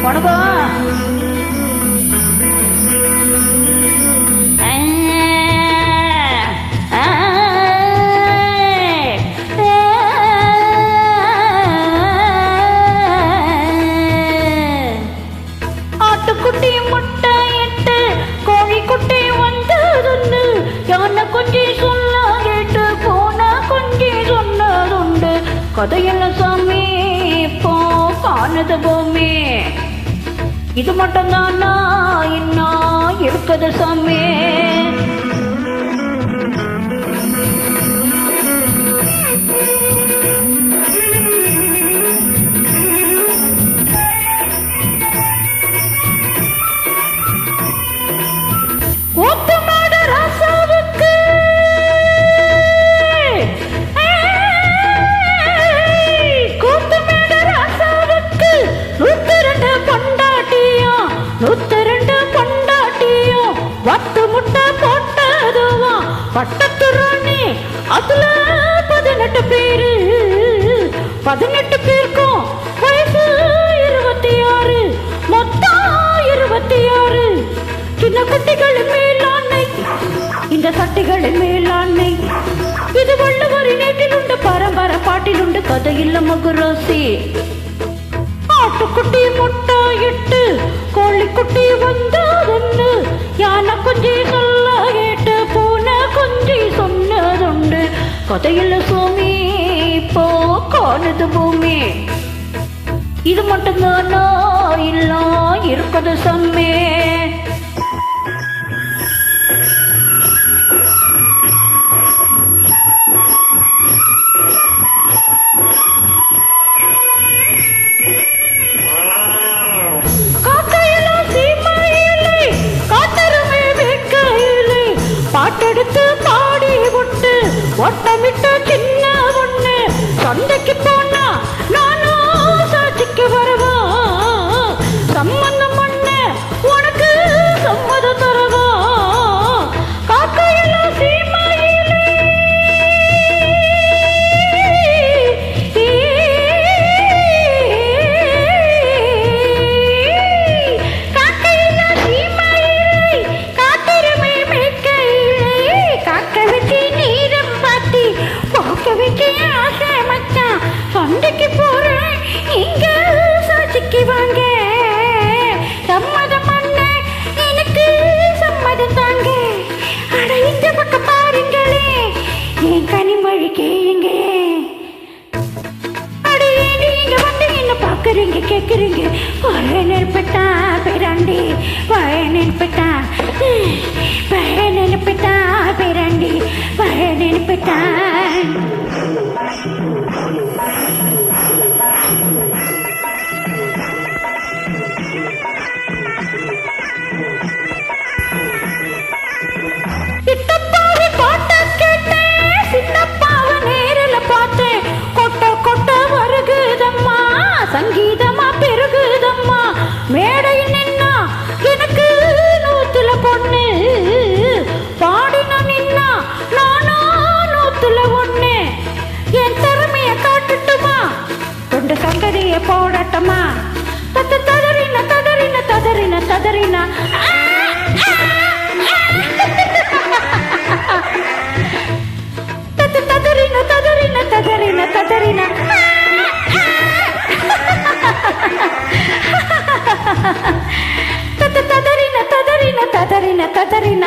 வணக்கம். ஆட்டுக்குட்டி முட்டை இட்டு கோழிக்குட்டி வந்ததுண்டு, யானை கொஞ்சி சொல்ல கேட்டு போன கொஞ்சி சொன்னதுண்டு. கதையெல்லாம் சாமி இப்போ காணது பூமி, இது மட்டும்தானா இன்னும் இருக்குது சாமி. பட்டத்து ராணி அதுல 18 பேரு, 18 பேருக்கும் வயசு 26, மொத்தம் 26. சின்ன குட்டிகளின் மேலாண்மை, இந்த சட்டிகளின் மேலாண்மை, இது வள்ளுவரின் நேற்றில் உண்டு, பரம்பரை பாட்டில் உண்டு, கதையில் மகுராசி. ஆட்டுக்குட்டி முட்டை இட்டு கோழிக்குட்டி வந்ததுண்டு, யானை கொஞ்சி சொல்ல கேட்டு பூனை கொஞ்சி சொன்னதுண்டு. கதையில் சுவாமி இப்போ காணுது பூமி, இது மட்டும்தானா இல்ல இருக்குது சம்மே. பாட்டெடுத்து பாடி விட்டு ஒட்டமிட்ட சின்ன ஒண்ணு, சந்தைக்கு போனா நானும் சாட்சிக்கு வரவா, சம்மந்தம் பண்ண உனக்கு சம்மதம் தரவா. காக்கையெல்லாம் சீமையிலே சண்டைக்கு போறேன், இங்க சாட்சிக்கு வாங்க, சம்மதம் பண்ண எனக்கு சம்மதம் தாங்க. அட இந்த பக்கம் பாருங்களே, என் கனிமொழி கேளுங்க. அட ஏடி இங்க வந்து என்ன பாக்குறீங்க கேக்குறீங்க, பயனெடுப்பட்டா பேராண்டி, பயனெடுப்பட்டா பயனெடுப்பட்டா பேராண்டி, பயனெடுப்பட்டா. சங்கீதமா பெருகுதம்மா மேடை நின்னா எனக்கு 100 பொண்ணு, பாடின நின்னா நானும் 100 என் திறமைய காட்டுட்டுமா, 2 சங்கதிய போடட்டுமா. ததறின ததறின ததறின ததறின ததறின ததறின ததறின ததறின ததறின ததறின ததறின ததறின